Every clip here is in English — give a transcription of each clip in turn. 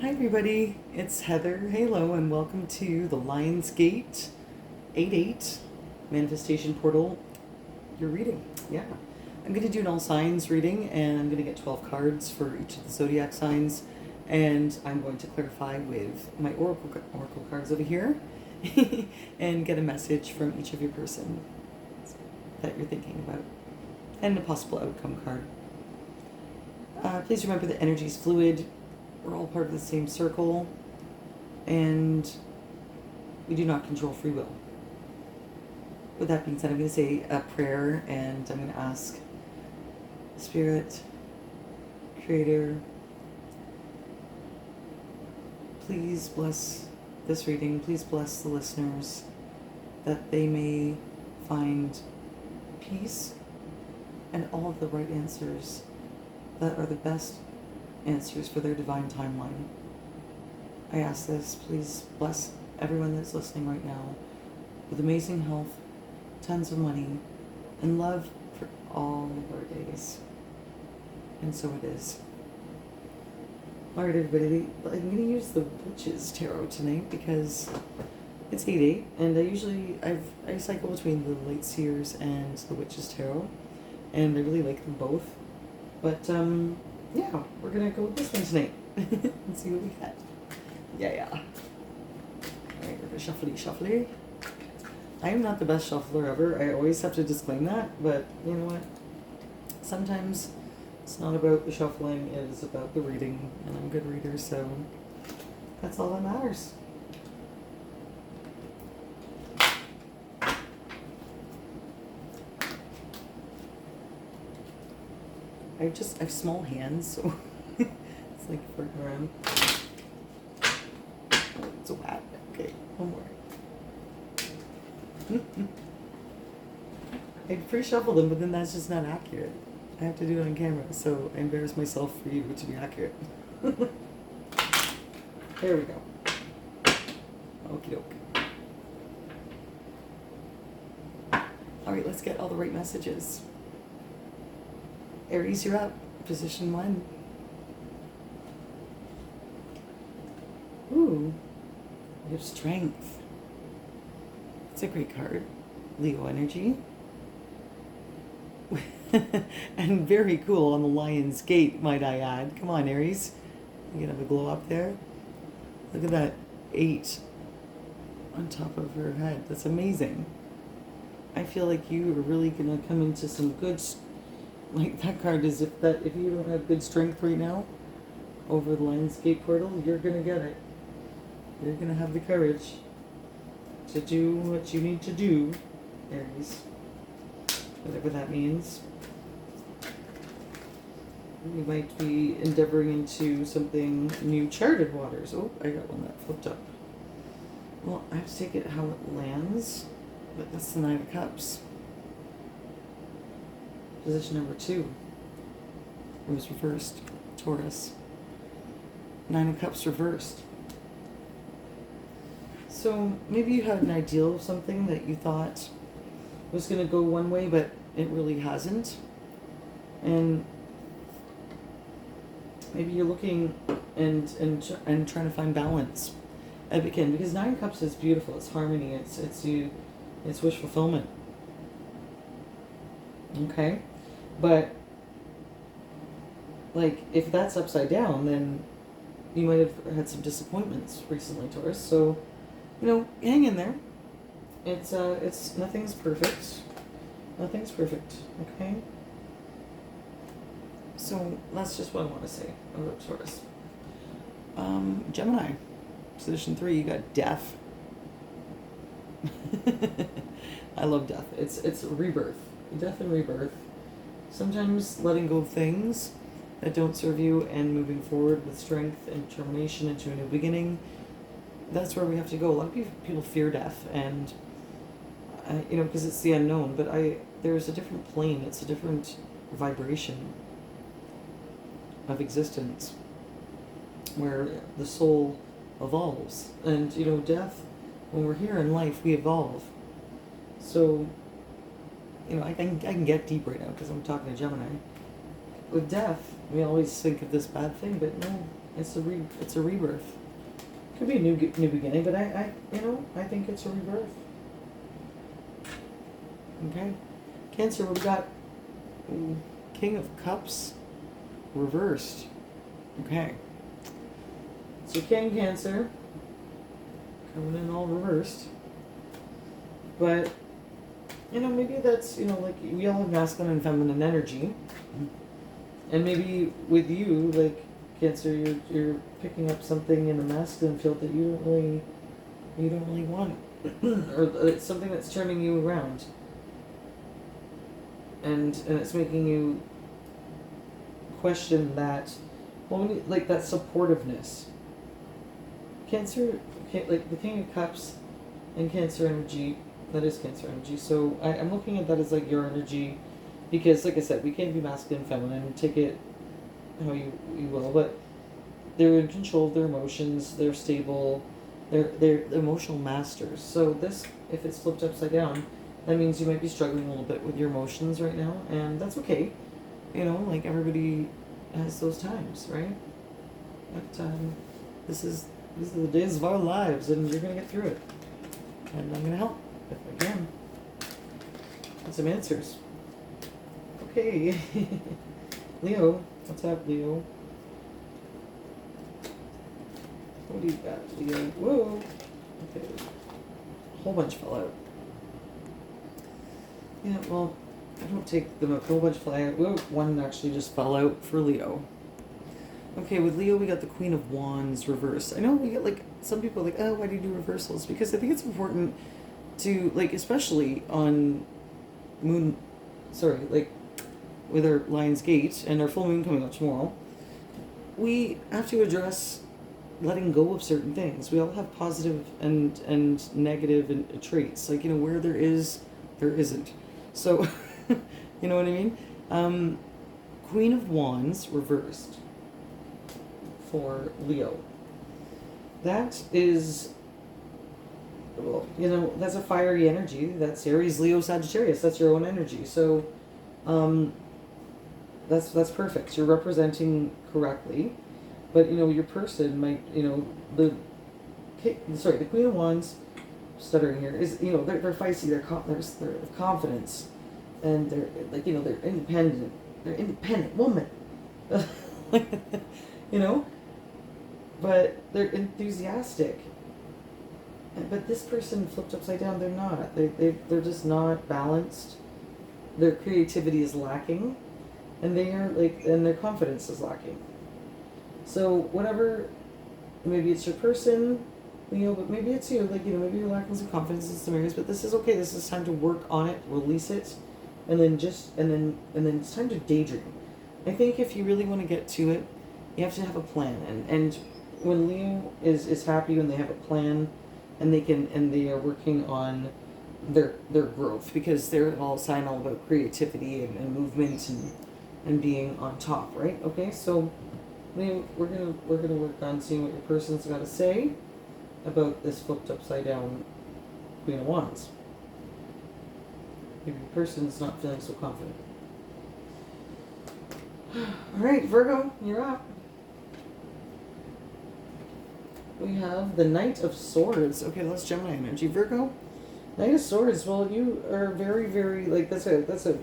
Hi everybody, it's Heather Halo and welcome to the Lionsgate 8-8 Manifestation Portal. Your reading. Yeah. I'm going to do an all signs reading and I'm going to get 12 cards for each of the zodiac signs, and I'm going to clarify with my oracle cards over here and get a message from each of your person that you're thinking about and a possible outcome card. Please remember that energy is fluid. We're all part of the same circle, and we do not control free will. With that being said, I'm going to say a prayer, and I'm going to ask Spirit, Creator, please bless this reading. Please bless the listeners that they may find peace and all of the right answers that are the best answers for their divine timeline. I ask this, please bless everyone that's listening right now with amazing health, tons of money, and love for all of our days. And so it is. Alright everybody, I'm going to use the Witch's Tarot tonight because it's 8-8, and I cycle between the Light Seers and the Witch's Tarot, and I really like them both. But yeah, we're gonna go with this one tonight and see what we get. Yeah. Alright, we're gonna shuffly. I am not the best shuffler ever. I always have to disclaim that, but you know what? Sometimes it's not about the shuffling, it is about the reading, and I'm a good reader, so that's all that matters. I have small hands, so it's like working around. Oh, it's a whack. Okay, one more. I'd pre-shuffle them, but then that's just not accurate. I have to do it on camera, so I embarrass myself for you to be accurate. There we go. Okie doke. Alright, let's get all the right messages. Aries, you're up. Position 1. Ooh, you have strength. It's a great card. Leo energy. And very cool on the Lion's Gate, might I add. Come on, Aries. You can have a glow up there. Look at that 8 on top of her head. That's amazing. I feel like you are really going to come into some good... Like that card is if you don't have good strength right now over the Lionsgate portal, you're going to get it. You're going to have the courage to do what you need to do, Aries. Whatever that means. You might be endeavoring into something new, charted waters. Oh, I got one that flipped up. Well, I have to take it how it lands, but that's the 9 of Cups. Position number 2. It was reversed. Taurus. 9 of Cups reversed. So maybe you had an ideal of something that you thought was going to go one way, but it really hasn't. And maybe you're looking and trying to find balance. Again, because 9 of Cups is beautiful. It's harmony. It's wish fulfillment. Okay? But, like, if that's upside down, then you might have had some disappointments recently, Taurus. So, you know, hang in there. It's nothing's perfect. Nothing's perfect, okay? So, that's just what I want to say about Taurus. Gemini, position 3, you got death. I love death. It's rebirth. Death and rebirth. Sometimes letting go of things that don't serve you and moving forward with strength and determination into a new beginning. That's where we have to go. A lot of people fear death, and you know, because it's the unknown. But there's a different plane. It's a different vibration of existence where the soul evolves. And you know, death. When we're here in life, we evolve. So, you know, I can get deep right now because I'm talking to Gemini. With death, we always think of this bad thing, but no, It's a rebirth. Could be a new beginning, but I I think it's a rebirth. Okay, Cancer. We've got King of Cups reversed. Okay, so King Cancer coming in all reversed, but maybe that's like we all have masculine and feminine energy, and maybe with you like Cancer, you're picking up something in the masculine field that you don't really want, or it's something that's turning you around, and it's making you question that, like that supportiveness. Cancer, like the King of Cups, and Cancer energy. That is Cancer energy. So I'm looking at that as like your energy, because like I said, we can't be masculine and feminine. Take it how you will, but they're in control of their emotions. They're stable. They're emotional masters. So this, if it's flipped upside down, that means you might be struggling a little bit with your emotions right now, and that's okay. Like everybody has those times, right? But these are the days of our lives, and you're gonna get through it. And I'm gonna help if I can. Get some answers. Okay, Leo, what's up, Leo? What do you got, Leo? Whoa. Okay, a whole bunch fell out. Yeah, well, I don't take them a whole bunch fly out. Whoa, one actually just fell out for Leo. Okay, with Leo, we got the Queen of Wands reversed. I know we get like some people are like, oh, why do you do reversals? Because I think it's important to like, especially on like with our Lion's Gate and our full moon coming up tomorrow, we have to address letting go of certain things. We all have positive and negative and traits. Like where there is, there isn't. So, you know what I mean? Queen of Wands reversed for Leo. That is, well, that's a fiery energy. That's Aries, Leo, Sagittarius. That's your own energy. So, that's perfect. You're representing correctly, but your person might, the Queen of Wands, stuttering here, is they're feisty. They're confidence, and they're like they're independent. They're independent woman. But they're enthusiastic. But this person flipped upside down, they're not. They're just not balanced. Their creativity is lacking, and and their confidence is lacking. So whatever, maybe it's your person, but maybe it's you. Maybe you're lacking some confidence in some areas. But this is okay. This is time to work on it, release it, and then it's time to daydream. I think if you really want to get to it, you have to have a plan. And when Leo is happy when they have a plan, and they are working on their growth, because they're all about creativity and movement and being on top, right? Okay, so Leo, we're gonna work on seeing what your person's got to say about this flipped upside down Queen of Wands. Maybe your person's not feeling so confident. All right, Virgo, you're up. We have the Knight of Swords. Okay, that's Gemini energy. Virgo, Knight of Swords. Well, you are very, very that's a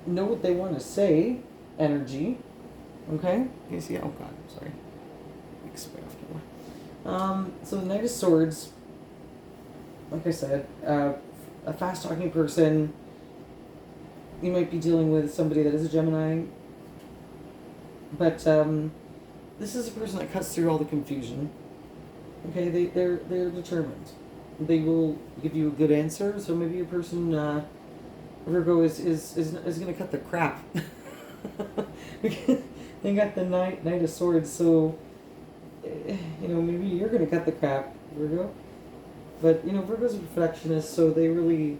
know what they want to say energy. Okay. You see? Oh God, I'm sorry. So the Knight of Swords. Like I said, a fast talking person. You might be dealing with somebody that is a Gemini. But this is a person that cuts through all the confusion. Okay, they're determined. They will give you a good answer. So maybe your person, Virgo, is going to cut the crap. Because they got the Knight of Swords. So maybe you're going to cut the crap, Virgo. But Virgo's a perfectionist, so they really.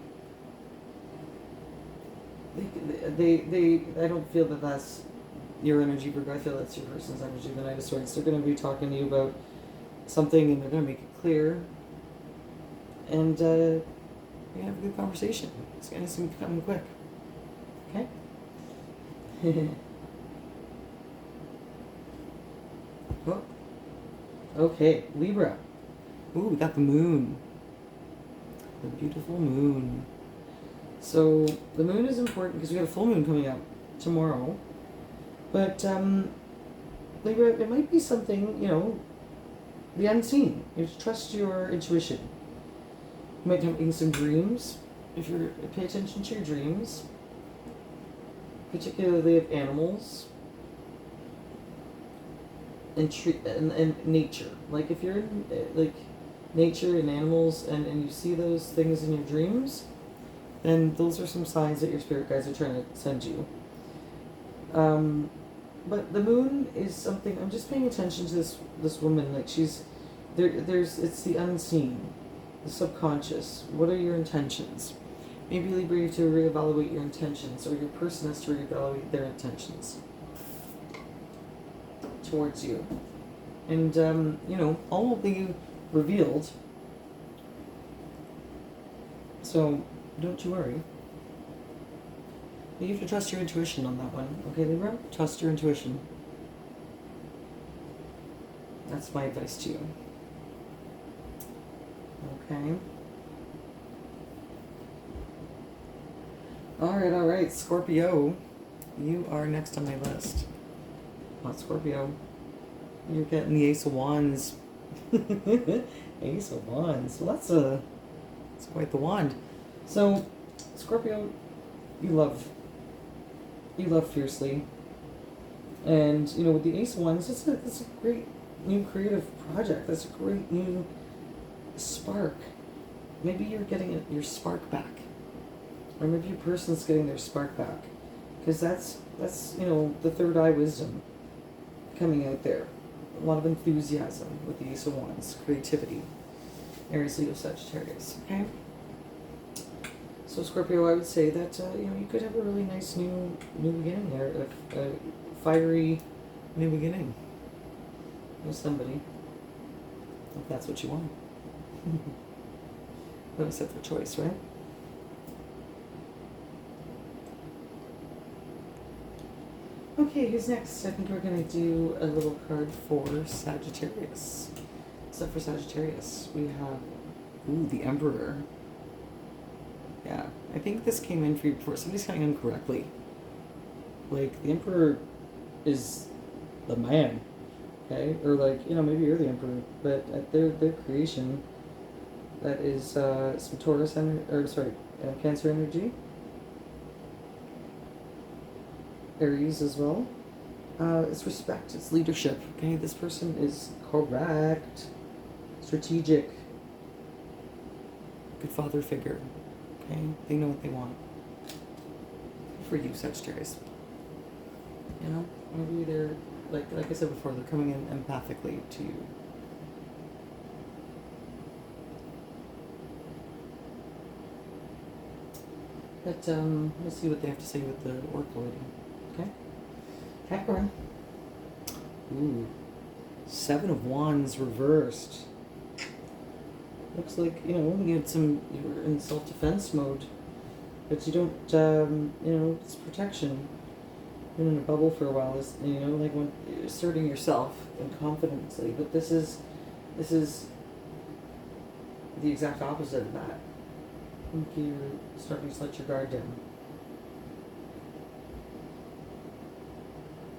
They I don't feel that that's your energy, Virgo. I feel that's your person's energy, the Knight of Swords. They're going to be talking to you about something, and they're going to make it clear. And you're going to have a good conversation. It's going to come quick. Okay? Well, Okay, Libra. Ooh, we got the moon. The beautiful moon. So the moon is important because we got a full moon coming up tomorrow. But Libra, it might be something, the unseen. You have to trust your intuition. You might have some dreams. If you pay attention to your dreams, particularly of animals and nature. Like if you're in like nature and animals and you see those things in your dreams, then those are some signs that your spirit guides are trying to send you. But the moon is something. I'm just paying attention to this woman. Like she's there. It's the unseen, the subconscious. What are your intentions? Maybe Libra, you have to reevaluate your intentions, or your person has to reevaluate their intentions towards you. And all will be revealed. So don't you worry. You have to trust your intuition on that one, okay, Libra? Trust your intuition. That's my advice to you. Okay. All right, Scorpio. You are next on my list. Not Scorpio. You're getting the Ace of Wands. Ace of Wands. Well, that's quite the wand. So, Scorpio, you love fiercely. And, with the Ace of Wands, it's a great new creative project. That's a great new spark. Maybe you're getting your spark back. Or maybe your person's getting their spark back. Because that's the third eye wisdom coming out there. A lot of enthusiasm with the Ace of Wands. Creativity. Aries, Leo, Sagittarius. Okay? So Scorpio, I would say that, you could have a really nice new beginning there. A fiery new beginning with somebody. If that's what you want. That was up for choice, right? Okay, who's next? I think we're going to do a little card for Sagittarius. So for Sagittarius, we have, the Emperor. Yeah, I think this came in for you before. Somebody's counting in correctly. Like, the Emperor is the man, okay? Or maybe you're the Emperor, but at their creation, that is some Taurus Cancer energy. Aries as well. It's respect, it's leadership, okay? This person is correct, strategic, good father figure, okay? They know what they want. For you, Sagittarius. Maybe they're, like I said before, they're coming in empathically to you. But we'll see what they have to say with the Oracle reading. Okay? Capricorn. Ooh. 7 of Wands reversed. Looks like, you were in self-defense mode. But you don't, it's protection. Been in a bubble for a while, like when you're asserting yourself and confidently. But this is the exact opposite of that. I think you're starting to let your guard down.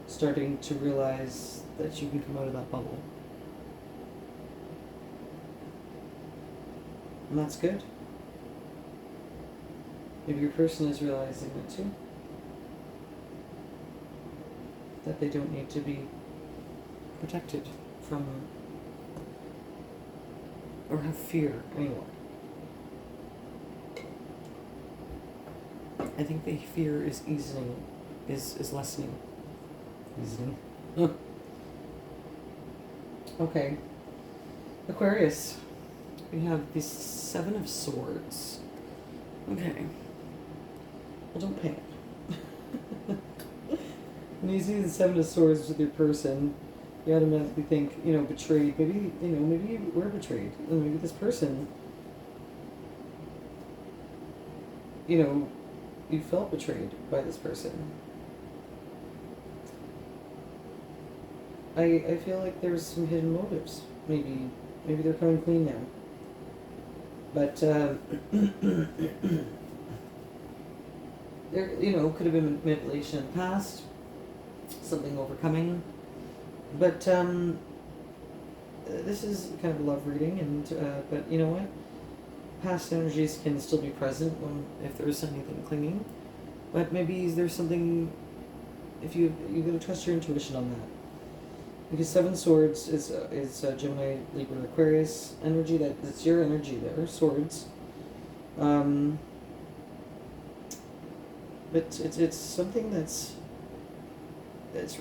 Starting to realize that you can come out of that bubble. And that's good. Maybe your person is realizing it too. That they don't need to be protected from or have fear anymore. I think the fear is is lessening. Easing. Okay. Aquarius. We have the 7 of Swords. Okay. Well, don't panic. When you see the 7 of Swords with your person, you automatically think, betrayed. Maybe, maybe you were betrayed. And maybe this person, you felt betrayed by this person. I feel like there's some hidden motives. Maybe they're coming clean now. But there, could have been manipulation in the past, something overcoming. But this is kind of a love reading, and but you know what? Past energies can still be present if there's anything clinging. But maybe there's something. If you gotta trust your intuition on that, because Seven Swords is Gemini, Libra, Aquarius energy. That's your energy there, swords. But it's something that's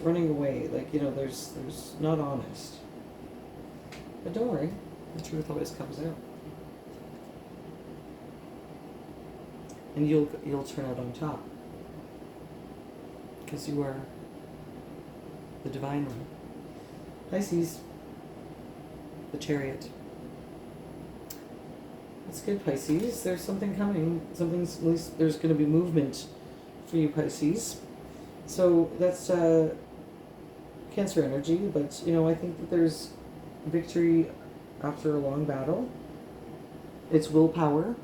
running away. Like there's not honest. But don't worry, the truth always comes out, and you'll turn out on top. Because you are the divine one. Pisces, the Chariot. That's good, Pisces. There's something coming. At least there's going to be movement for you, Pisces. So that's Cancer energy, but I think that there's victory after a long battle. It's willpower.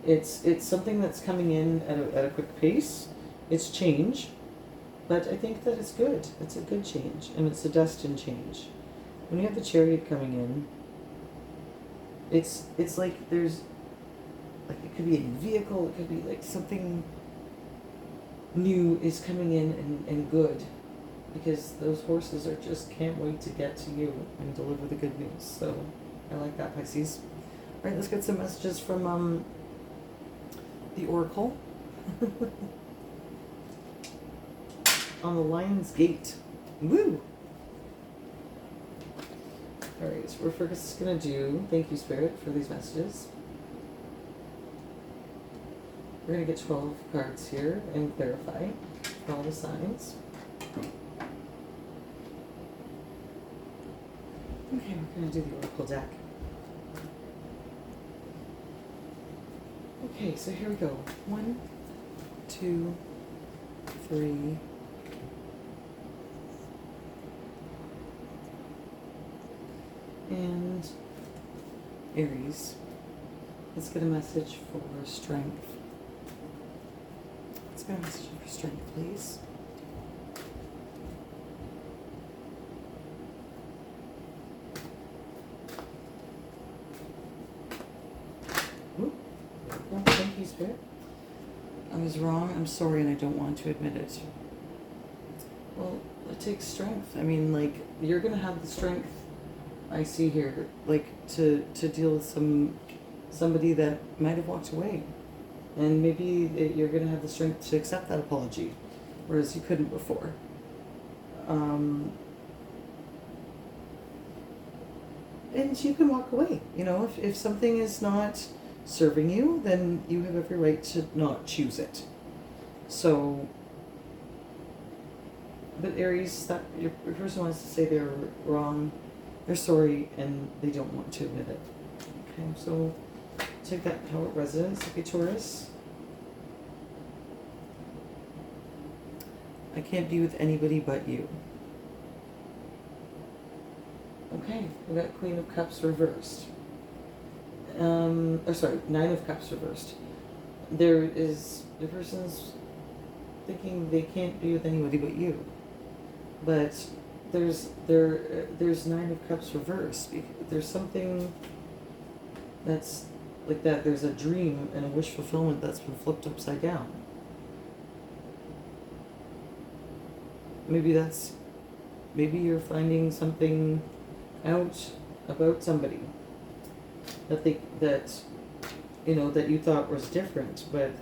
It's something that's coming in at a quick pace. It's change, but I think that it's good. It's a good change, and it's a destined change. When you have the Chariot coming in, it's like there's, like, it could be a new vehicle, it could be like something new is coming in and good, because those horses are just can't wait to get to you and deliver the good news. So I like that, Pisces. All right, let's get some messages from the Oracle. On the Lion's Gate. Woo! Alright, so we're first going to do, thank you, Spirit, for these messages. We're going to get 12 cards here and clarify for all the signs. Okay, we're going to do the Oracle deck. Okay, so here we go. 1, 2, 3, and Aries. Let's get a message for strength. Let's get a message for strength, please. Ooh. Oh, thank you, Spirit. I was wrong. I'm sorry, and I don't want to admit it. Well, it takes strength. I mean, like, you're going to have the strength I see here, like, to deal with somebody that might have walked away, and maybe you're going to have the strength to accept that apology, whereas you couldn't before. And you can walk away. If something is not serving you, then you have every right to not choose it. So, but Aries, that your person wants to say they're wrong. They're sorry, and they don't want to admit it. Okay, so take that how it resonates. Okay, Taurus. I can't be with anybody but you. Okay, we got Queen of Cups reversed. Nine of Cups reversed. The person's thinking they can't be with anybody but you. But there's Nine of Cups reversed. There's something that's like that. There's a dream and a wish fulfillment that's been flipped upside down. Maybe you're finding something out about somebody that you thought was different, but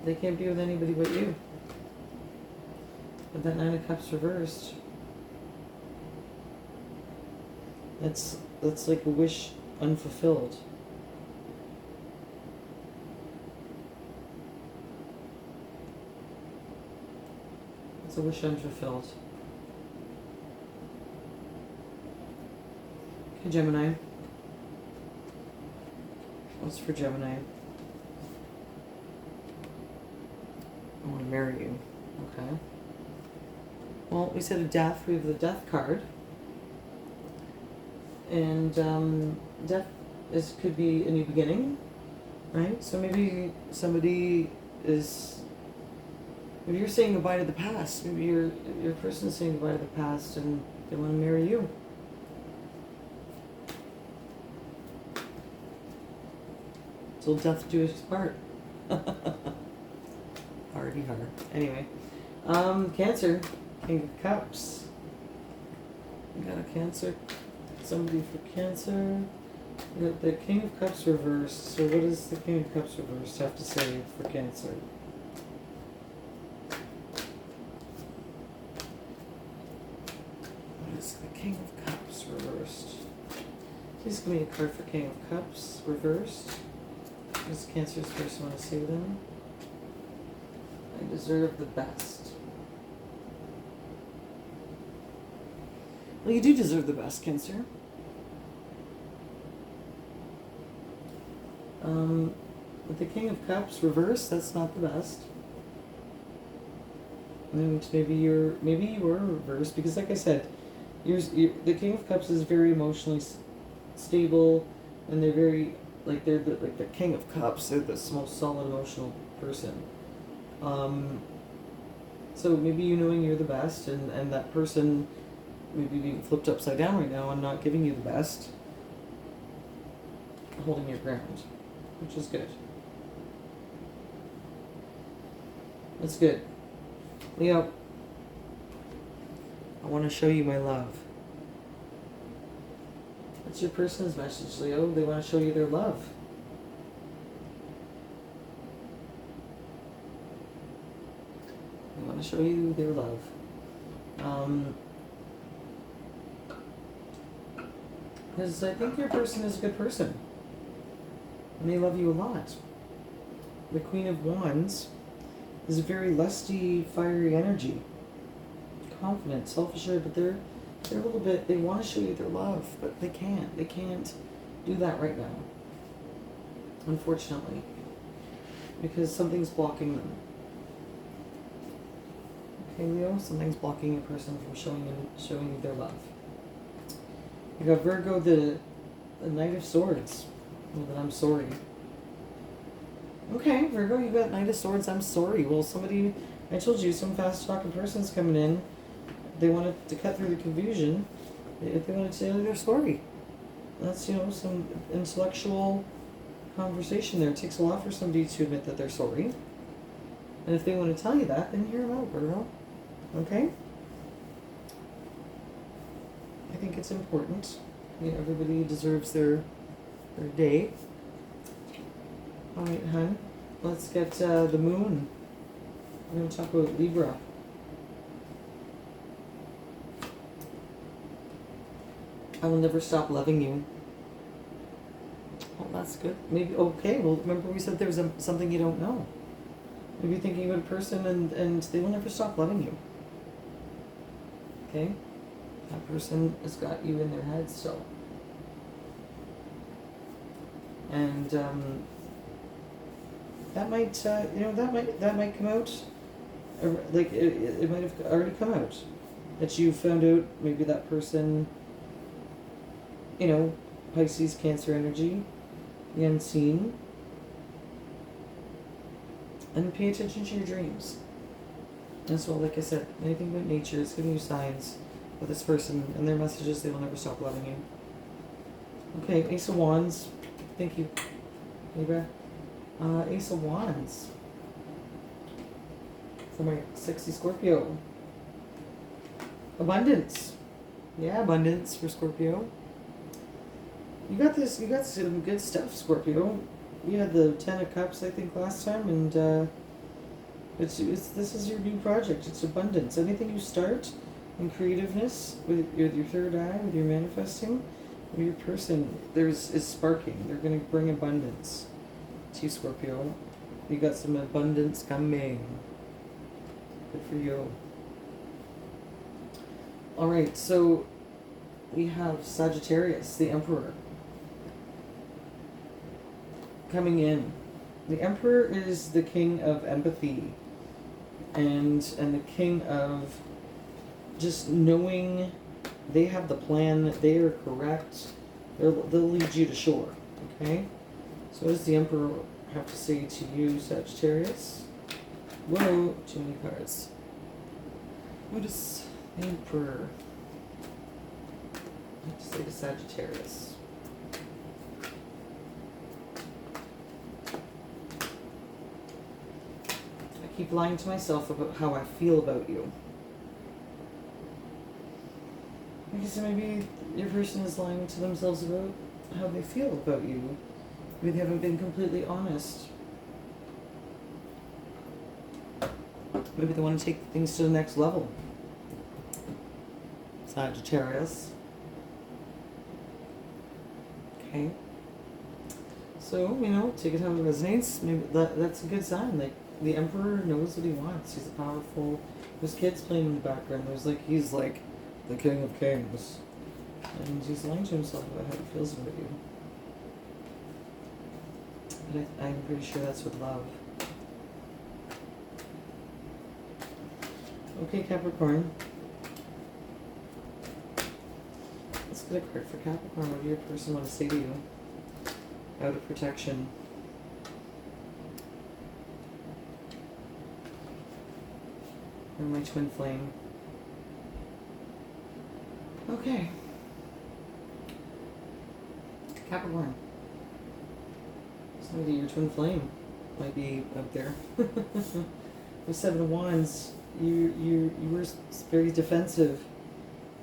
they can't be with anybody but you. But that Nine of Cups reversed, that's like a wish unfulfilled. It's a wish unfulfilled. Okay, Gemini. What's for Gemini? I want to marry you. Okay. Well, we said a death. We have the death card. And death could be a new beginning, right? So maybe somebody is, maybe you're saying goodbye to the past. Maybe your person is saying goodbye to the past and they want to marry you. Till death do us part. Hardy heart. Anyway, Cancer, King of Cups. We got a Cancer. Somebody for Cancer. We got the King of Cups reversed. So what does the King of Cups reversed have to say for Cancer? What is the King of Cups reversed? Please give me a card for King of Cups reversed. What does Cancer's person want to say to them? I deserve the best. Well, you do deserve the best, Cancer. With the King of Cups reversed, that's not the best. And maybe you were reversed because, like I said, the King of Cups is very emotionally stable, and they're very like they're the King of Cups. They're the most solid emotional person. So maybe you knowing you're the best, and that person maybe being flipped upside down right now and not giving you the best, holding your ground, which is good. That's good. Leo, I want to show you my love. That's your person's message, Leo. They want to show you their love. They want to show you their love. Because I think your person is a good person. And they love you a lot. The Queen of Wands is a very lusty, fiery energy. Confident, self-assured, but they're a little bit, they want to show you their love, but they can't. They can't do that right now. Unfortunately. Because something's blocking them. Okay, Leo, something's blocking a person from showing you their love. You got Virgo, the Knight of Swords. Well, then I'm sorry. Okay, Virgo, you got Knight of Swords, I'm sorry. Well, somebody, I told you, some fast-talking person's coming in. They wanted to cut through the confusion. They wanted to say they're sorry. That's, some intellectual conversation there. It takes a lot for somebody to admit that they're sorry. And if they want to tell you that, then hear them out, Virgo. Okay? I think it's important. Everybody deserves their day. Alright, hun. Let's get the moon. We're going to talk about Libra. I will never stop loving you. Well, that's good. Maybe, okay, well, remember we said there's something you don't know. Maybe you're thinking about a person and they will never stop loving you. Okay? That person has got you in their head still. And that might, that might come out. Like it might have already come out that you found out maybe that person. Pisces, Cancer energy, the unseen, and pay attention to your dreams. As well, like I said, anything about nature is giving you signs with this person and their messages. They will never stop loving you. Okay, Ace of Wands. Thank you, Libra. Ace of Wands for my sexy Scorpio. Abundance. Yeah, abundance for Scorpio. You got some good stuff, Scorpio. You had the 10 of Cups, I think, last time, and this is your new project. It's abundance. Anything you start in creativeness with your third eye, with your manifesting, with your person, is sparking. They're going to bring abundance to you, Scorpio. You got some abundance coming. Good for you. All right, so we have Sagittarius, the Emperor, coming in. The Emperor is the king of empathy, and the King of just knowing they have the plan, they are correct, they'll lead you to shore, okay? So what does the Emperor have to say to you, Sagittarius? Whoa, too many cards. What does the Emperor have to say to Sagittarius? I keep lying to myself about how I feel about you. Because maybe your person is lying to themselves about how they feel about you. Maybe they haven't been completely honest. Maybe they want to take things to the next level. Sagittarius. Okay. So, take it how it resonates. Maybe that's a good sign. Like, the Emperor knows what he wants. He's a powerful... There's kids playing in the background. He's like the King of Kings. And he's lying to himself about how he feels about you. But I'm pretty sure that's with love. Okay, Capricorn. Let's get a card for Capricorn. What do your person want to say to you? Out of protection. Or my twin flame. Okay. Capricorn. Somebody, your twin flame might be up there. The Seven of Wands, you were very defensive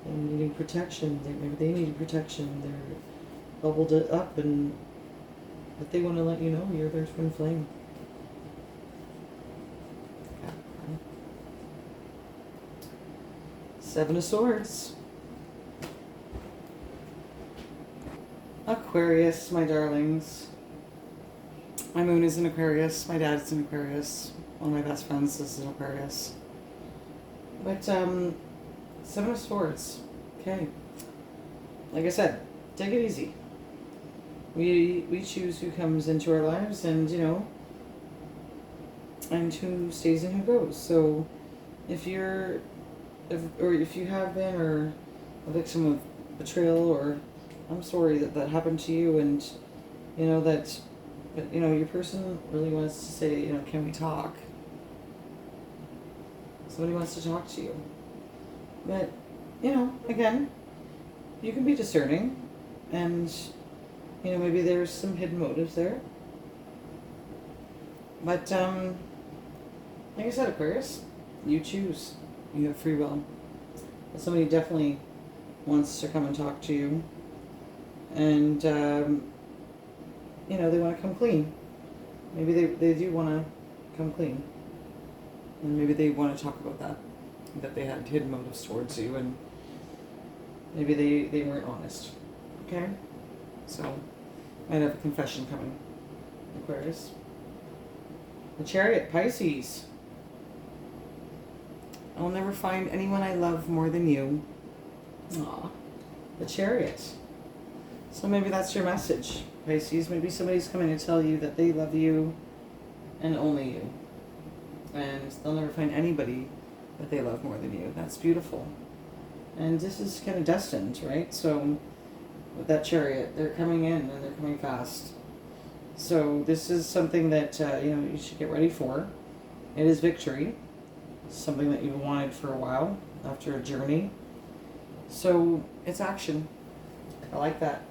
and needing protection. Maybe they needed protection. They're bubbled it up, but they want to let you know you're their twin flame. Capricorn. Seven of Swords. Aquarius, my darlings. My moon is in Aquarius. My dad's in Aquarius. One of my best friends is in Aquarius. But, Seven of Swords. Okay. Like I said, take it easy. We choose who comes into our lives and, and who stays and who goes. So, if you have been or a victim of betrayal, or I'm sorry that happened to you, and, but your person really wants to say, can we talk? Somebody wants to talk to you. But, again, you can be discerning, and, maybe there's some hidden motives there. But, like I said, Aquarius, you choose. You have free will. But somebody definitely wants to come and talk to you. And, they want to come clean. Maybe they do want to come clean. And maybe they want to talk about that they had hidden motives towards you, and maybe they weren't honest. Okay? So, might have a confession coming. Aquarius. The Chariot, Pisces. I'll never find anyone I love more than you. Aw. The Chariot. So maybe that's your message, Pisces. Maybe somebody's coming to tell you that they love you and only you. And they'll never find anybody that they love more than you. That's beautiful. And this is kind of destined, right? So with that Chariot, they're coming in and they're coming fast. So this is something that, you should get ready for. It is victory. Something that you've wanted for a while after a journey. So it's action. I like that.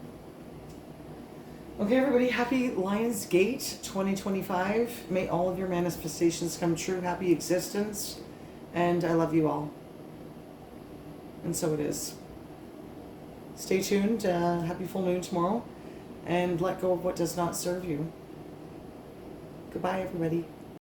Okay, everybody, happy Lionsgate 2025. May all of your manifestations come true. Happy existence. And I love you all. And so it is. Stay tuned. Happy full moon tomorrow. And let go of what does not serve you. Goodbye, everybody.